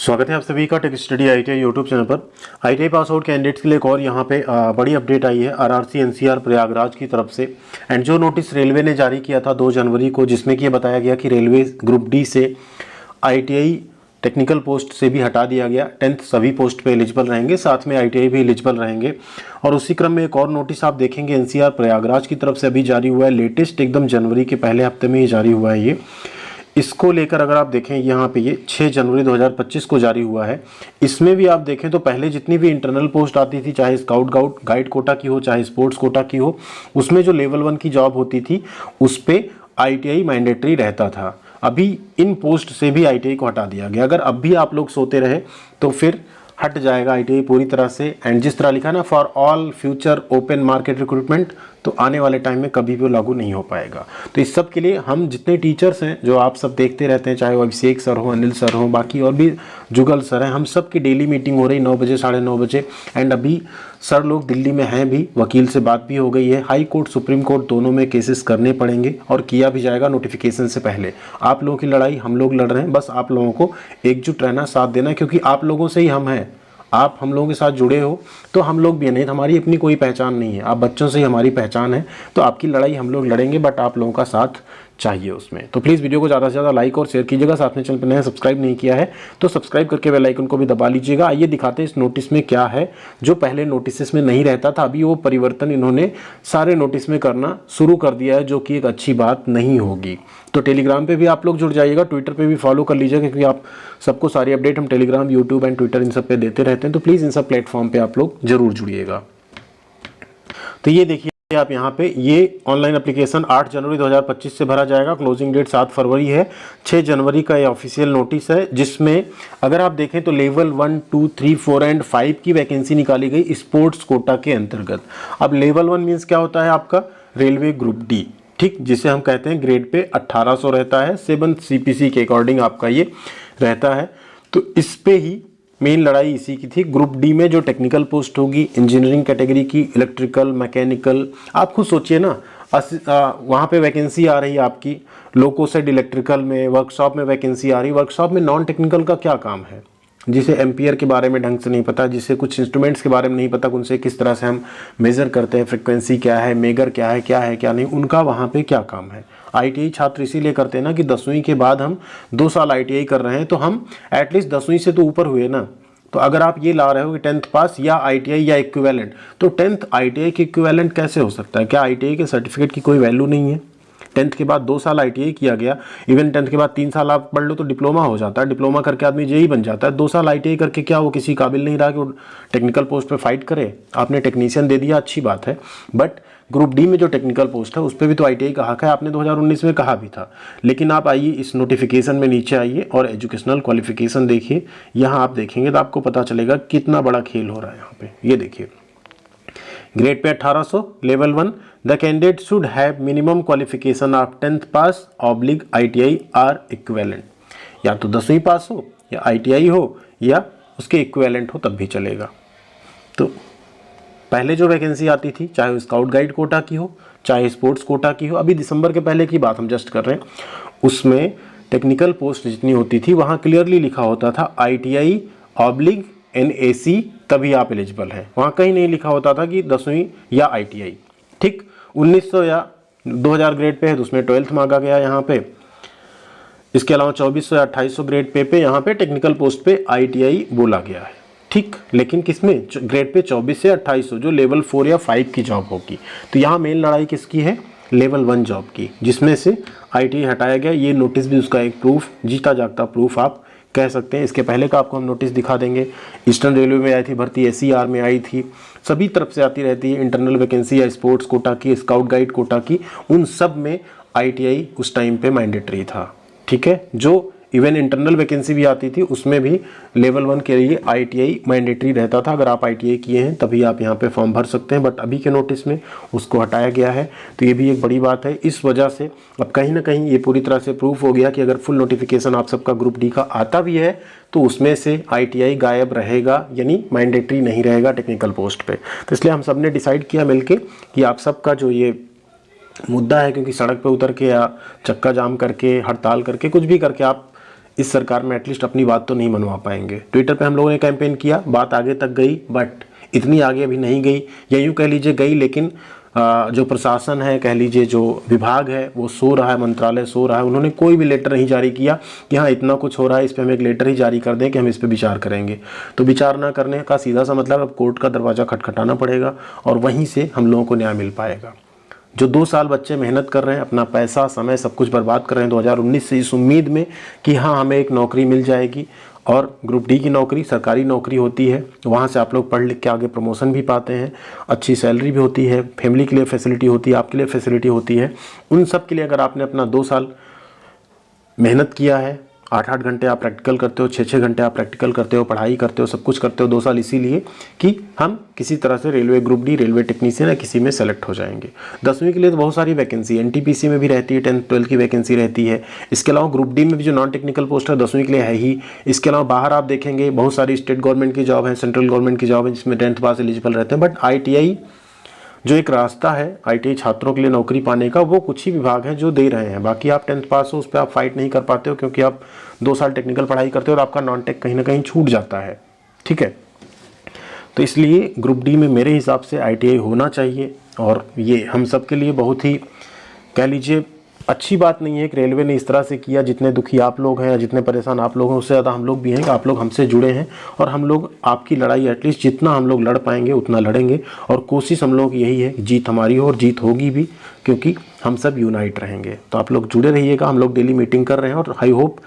स्वागत है आप सभी का tech study ITI YouTube channel पर। आईटीआई पास आउट कैंडिडेट्स के लिए एक और यहाँ पे बड़ी अपडेट आई है आरआरसी एनसीआर प्रयागराज की तरफ से। एंड जो नोटिस रेलवे ने जारी किया था 2 जनवरी को, जिसमें कि ये बताया गया कि रेलवे ग्रुप डी से आईटीआई टेक्निकल पोस्ट से भी हटा दिया गया। 10th सभी पोस्ट पे एलिजिबल रहेंगे, साथ में आईटीआई भी एलिजिबल रहेंगे। और उसी क्रम में एक और नोटिस आप देखेंगे एनसीआर प्रयागराज की तरफ से अभी जारी हुआ है, लेटेस्ट एकदम जनवरी के पहले हफ्ते में ही जारी हुआ है ये। इसको लेकर अगर आप देखें यहाँ पे ये 6 जनवरी 2025 को जारी हुआ है। इसमें भी आप देखें तो पहले जितनी भी इंटरनल पोस्ट आती थी, चाहे स्काउट गाइड कोटा की हो चाहे स्पोर्ट्स कोटा की हो, उसमें जो लेवल 1 की जॉब होती थी उस पे आईटीआई मैंडेटरी रहता था। अभी इन पोस्ट से भी आईटीआई को हटा दिया गया। अगर अब भी आप लोग सोते रहे तो फिर हट जाएगा आईटीआई पूरी तरह से। एंड जिस तरह लिखा ना for all future open market recruitment, तो आने वाले टाइम में कभी भी लागू नहीं हो पाएगा। तो इस सब के लिए हम जितने टीचर्स हैं जो आप सब देखते रहते हैं, चाहे वो अभिषेक सर हो, अनिल सर हो, बाकी और भी जुगल सर हैं, हम सब की डेली मीटिंग हो रही 9 बजे 9:30 बजे। एंड अभी सर लोग दिल्ली में हैं भी, वकील से बात भी हो गई है। हाई कोर्ट सुप्रीम कोर्ट दोनों में केसेस करने पड़ेंगे और किया भी जाएगा नोटिफिकेशन से पहले। आप लोगों की लड़ाई हम लोग लड़ रहे हैं, बस आप लोगों को एकजुट रहना, साथ देना, क्योंकि आप लोगों से ही हम हैं। आप हम लोगों के साथ जुड़े हो तो हम लोग भी नहीं, हमारी अपनी कोई पहचान नहीं है, आप बच्चों से ही हमारी पहचान है। तो आपकी लड़ाई हम लोग लड़ेंगे, बट आप लोगों का साथ चाहिए उसमें। तो प्लीज़ वीडियो को ज़्यादा से ज़्यादा लाइक और शेयर कीजिएगा। साथ में चैनल पर नया सब्सक्राइब नहीं किया है तो सब्सक्राइब करके बेल आइकन को भी दबा लीजिएगा। आइए दिखाते हैं इस नोटिस में क्या है जो पहले नोटिस में नहीं रहता था। अभी वो परिवर्तन इन्होंने सारे नोटिस में करना शुरू कर दिया है, जो कि एक अच्छी बात नहीं होगी। तो टेलीग्राम पे भी आप लोग जुड़ जाइएगा, ट्विटर पे भी फॉलो कर लीजिएगा, क्योंकि आप सबको सारी अपडेट हम टेलीग्राम, यूट्यूब एंड ट्विटर इन सब पे देते रहते हैं। तो प्लीज़ इन सब प्लेटफॉर्म पे आप लोग जरूर जुड़िएगा। तो ये देखिए आप यहाँ पे ये ऑनलाइन एप्लीकेशन 8 जनवरी 2025 से भरा जाएगा। क्लोजिंग डेट 7 फरवरी है। 6 जनवरी का ये ऑफिशियल नोटिस है, जिसमें अगर आप देखें तो लेवल 1, 2, 3, 4 एंड 5 की वैकेंसी निकाली गई स्पोर्ट्स कोटा के अंतर्गत। अब लेवल 1 मीन्स क्या होता है आपका रेलवे ग्रुप डी, ठीक, जिसे हम कहते हैं ग्रेड पे 1800 रहता है। 7 CPC के अकॉर्डिंग आपका ये रहता है। तो इस पे ही मेन लड़ाई इसी की थी। ग्रुप डी में जो टेक्निकल पोस्ट होगी इंजीनियरिंग कैटेगरी की, इलेक्ट्रिकल, मैकेनिकल, आप खुद सोचिए ना, वहाँ पे वैकेंसी आ रही है आपकी लोको सेड इलेक्ट्रिकल में, वर्कशॉप में वैकेंसी आ रही है। वर्कशॉप में नॉन टेक्निकल का क्या काम है, जिसे एम्पियर के बारे में ढंग से नहीं पता, जिसे कुछ इंस्ट्रूमेंट्स के बारे में नहीं पता, उनसे किस तरह से हम मेज़र करते हैं, फ्रिक्वेंसी क्या है, मेगर क्या है, क्या नहीं, उनका वहाँ पे क्या काम है। आईटीआई छात्र इसीलिए करते हैं ना कि 10वीं के बाद हम 2 साल आईटीआई कर रहे हैं, तो हम एटलीस्ट 10वीं से तो ऊपर हुए ना। तो अगर आप ये ला रहे हो कि 10th पास या आईटीआई या इक्विवेलेंट, तो 10th आईटीआई के इक्विवेलेंट कैसे हो सकता है? क्या आईटीआई के सर्टिफिकेट की कोई वैल्यू नहीं है? 10th के बाद 2 साल आईटीआई किया गया, इवन 10th के बाद 3 साल आप पढ़ लो तो डिप्लोमा हो जाता है। डिप्लोमा करके आदमी जेई बन जाता है। 2 साल आईटीआई करके क्या वो किसी काबिल नहीं रहा कि वो टेक्निकल पोस्ट पे फाइट करे? आपने टेक्नीशियन दे दिया, अच्छी बात है, बट ग्रुप डी में जो टेक्निकल पोस्ट है उस पर भी तो आईटीआई का हक है। आपने 2019 में कहा भी था। लेकिन आप आइए इस नोटिफिकेशन में नीचे आइए और एजुकेशनल क्वालिफिकेशन देखिए। यहाँ आप देखेंगे तो आपको पता चलेगा कितना बड़ा खेल हो रहा है यहाँ पे। ये देखिए grade pay 1800, level 1, the candidate should have minimum qualification of 10th pass oblique ITI or equivalent. या तो 10वीं पास हो या आईटीआई हो या उसके इक्विवेलेंट हो तब भी चलेगा। तो पहले जो वैकेंसी आती थी, चाहे स्काउट गाइड कोटा की हो चाहे स्पोर्ट्स कोटा की हो, अभी दिसंबर के पहले की बात हम जस्ट कर रहे हैं, उसमें टेक्निकल पोस्ट जितनी होती थी वहाँ क्लियरली लिखा होता था आईटीआई ऑब्लिक NAC तभी आप एलिजिबल हैं। वहाँ कहीं नहीं लिखा होता था कि 10वीं या आईटीआई। ठीक, 1900 या 2000 ग्रेड पे है तो उसमें 12th मांगा गया यहाँ पे। इसके अलावा 2400 या 2800 ग्रेड पे यहाँ पे टेक्निकल पोस्ट पे आईटीआई बोला गया है। ठीक, लेकिन किसमें? ग्रेड पे 24 से 2800 जो लेवल 4 या 5 की जॉब होगी। तो यहाँ मेन लड़ाई किसकी है? लेवल 1 जॉब की, जिसमें से आईटीआई हटाया गया। ये नोटिस भी उसका एक प्रूफ, जीता जागता प्रूफ आप कह सकते हैं। इसके पहले का आपको हम नोटिस दिखा देंगे। ईस्टर्न रेलवे में आई थी भर्ती, SCR में आई थी, सभी तरफ से आती रहती है। इंटरनल वैकेंसी या स्पोर्ट्स कोटा की, स्काउट गाइड कोटा की, उन सब में आईटीआई उस टाइम पे मैंडेटरी था। ठीक है, जो इवन इंटरनल वैकेंसी भी आती थी उसमें भी लेवल 1 के लिए आईटीआई मैंडेटरी रहता था। अगर आप आईटीआई किए हैं तभी आप यहाँ पे फॉर्म भर सकते हैं, बट अभी के नोटिस में उसको हटाया गया है। तो ये भी एक बड़ी बात है। इस वजह से अब कहीं ना कहीं ये पूरी तरह से प्रूफ हो गया कि अगर फुल नोटिफिकेशन आप सबका ग्रुप डी का आता भी है तो उसमें से आईटीआई गायब रहेगा, यानी मैंडेटरी नहीं रहेगा टेक्निकल पोस्ट पे। तो इसलिए हम सब ने डिसाइड किया मिलके कि आप सबका जो ये मुद्दा है, क्योंकि सड़क पे उतर के या चक्का जाम करके, हड़ताल करके, कुछ भी करके आप इस सरकार में एटलीस्ट अपनी बात तो नहीं मनवा पाएंगे। ट्विटर पे हम लोगों ने कैंपेन किया, बात आगे तक गई, बट इतनी आगे अभी नहीं गई, या यूँ कह लीजिए गई, लेकिन जो प्रशासन है, कह लीजिए जो विभाग है, वो सो रहा है, मंत्रालय सो रहा है। उन्होंने कोई भी लेटर नहीं जारी किया कि हाँ इतना कुछ हो रहा है, इस पर हम एक लेटर ही जारी कर दें कि हम इस पर विचार करेंगे। तो विचार ना करने का सीधा सा मतलब अब कोर्ट का दरवाज़ा खटखटाना पड़ेगा और वहीं से हम लोगों को न्याय मिल पाएगा। जो 2 साल बच्चे मेहनत कर रहे हैं, अपना पैसा समय सब कुछ बर्बाद कर रहे हैं 2019 से, इस उम्मीद में कि हाँ हमें एक नौकरी मिल जाएगी, और ग्रुप डी की नौकरी सरकारी नौकरी होती है, वहाँ से आप लोग पढ़ लिख के आगे प्रमोशन भी पाते हैं, अच्छी सैलरी भी होती है, फैमिली के लिए फैसिलिटी होती है, आपके लिए फैसिलिटी होती है। उन सब के लिए अगर आपने अपना 2 साल मेहनत किया है, 8-8 घंटे आप प्रैक्टिकल करते हो, 6-6 घंटे आप प्रैक्टिकल करते हो, पढ़ाई करते हो, सब कुछ करते हो 2 साल, इसीलिए कि हम किसी तरह से railway group D, railway technician या किसी में सेलेक्ट हो जाएंगे। 10वीं के लिए तो बहुत सारी वैकेंसी एनटीपीसी में भी रहती है, 10th-12th की वैकेंसी रहती है। इसके अलावा ग्रुप डी में भी जो नॉन टेक्निकल पोस्ट है 10वीं के लिए है ही। इसके अलावा बाहर आप देखेंगे बहुत सारी स्टेट गवर्नमेंट की जॉब है, सेंट्रल गवर्नमेंट की जॉब है, जिसमें 10th पास एलिजिबल रहते हैं। बट ITI जो एक रास्ता है ITI छात्रों के लिए नौकरी पाने का, वो कुछ ही विभाग हैं जो दे रहे हैं। बाकी आप 10th पास हो, उस पर आप फाइट नहीं कर पाते हो, क्योंकि आप 2 साल टेक्निकल पढ़ाई करते हो और आपका नॉन टेक कहीं ना कहीं छूट जाता है। ठीक है, तो इसलिए ग्रुप डी में मेरे हिसाब से ITI होना चाहिए, और ये हम सब के लिए बहुत ही कह लीजिए अच्छी बात नहीं है कि रेलवे ने इस तरह से किया। जितने दुखी आप लोग हैं या जितने परेशान आप लोग हैं, उससे ज़्यादा हम लोग भी हैं कि आप लोग हमसे जुड़े हैं, और हम लोग आपकी लड़ाई एटलीस्ट जितना हम लोग लड़ पाएंगे उतना लड़ेंगे, और कोशिश हम लोग की यही है कि जीत हमारी हो, और जीत होगी भी, क्योंकि हम सब यूनाइट रहेंगे। तो आप लोग जुड़े रहिएगा, हम लोग डेली मीटिंग कर रहे हैं, और आई होप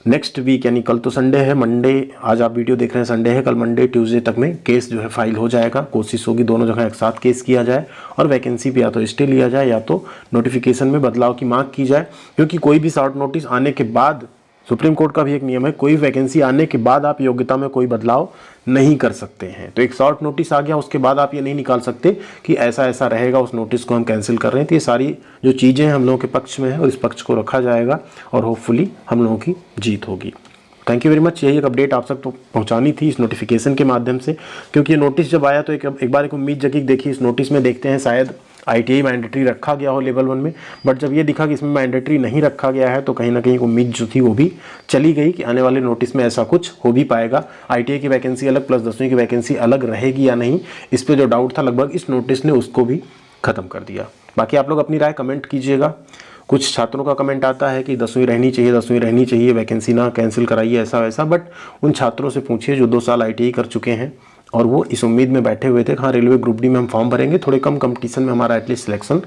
नेक्स्ट वीक, यानी कल तो संडे है, मंडे, आज आप वीडियो देख रहे हैं संडे है, कल मंडे ट्यूसडे तक में केस जो है फाइल हो जाएगा। कोशिश होगी दोनों जगह एक साथ केस किया जाए, और वैकेंसी पे या तो स्टे लिया जाए या तो नोटिफिकेशन में बदलाव की मांग की जाए, क्योंकि कोई भी शॉर्ट नोटिस आने के बाद, सुप्रीम कोर्ट का भी एक नियम है, कोई वैकेंसी आने के बाद आप योग्यता में कोई बदलाव नहीं कर सकते हैं। तो एक शॉर्ट नोटिस आ गया, उसके बाद आप ये नहीं निकाल सकते कि ऐसा ऐसा रहेगा, उस नोटिस को हम कैंसिल कर रहे हैं। तो ये सारी जो चीज़ें हम लोगों के पक्ष में है, और इस पक्ष को रखा जाएगा, और होपफुली हम लोगों की जीत होगी। Thank you very much. यही एक अपडेट आप तक तो पहुंचानी थी इस नोटिफिकेशन के माध्यम से, क्योंकि ये नोटिस जब आया तो एक बार एक उम्मीद जगी। देखिए इस नोटिस में देखते हैं शायद ITI मैंडेटरी रखा गया हो लेवल 1 में, बट जब ये दिखा कि इसमें मैंडेटरी नहीं रखा गया है, तो कहीं ना कहीं उम्मीद जो थी वो भी चली गई कि आने वाले नोटिस में ऐसा कुछ हो भी पाएगा। ITI की वैकेंसी अलग प्लस 10वीं की वैकेंसी अलग रहेगी या नहीं, इस पर जो डाउट था लगभग इस नोटिस ने उसको भी ख़त्म कर दिया। बाकी आप लोग अपनी राय कमेंट कीजिएगा। कुछ छात्रों का कमेंट आता है कि 10वीं रहनी चाहिए, 10वीं रहनी चाहिए, वैकेंसी ना कैंसिल कराइए, ऐसा वैसा। बट उन छात्रों से पूछिए जो 2 साल ITI कर चुके हैं, और वो इस उम्मीद में बैठे हुए थे कि हाँ रेलवे ग्रुप डी में हम फॉर्म भरेंगे, थोड़े कम कंपटीशन में हमारा एटलीस्ट सिलेक्शन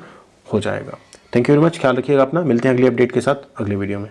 हो जाएगा। थैंक यू वेरी मच, ख्याल रखिएगा अपना। मिलते हैं अगली अपडेट के साथ अगले वीडियो में।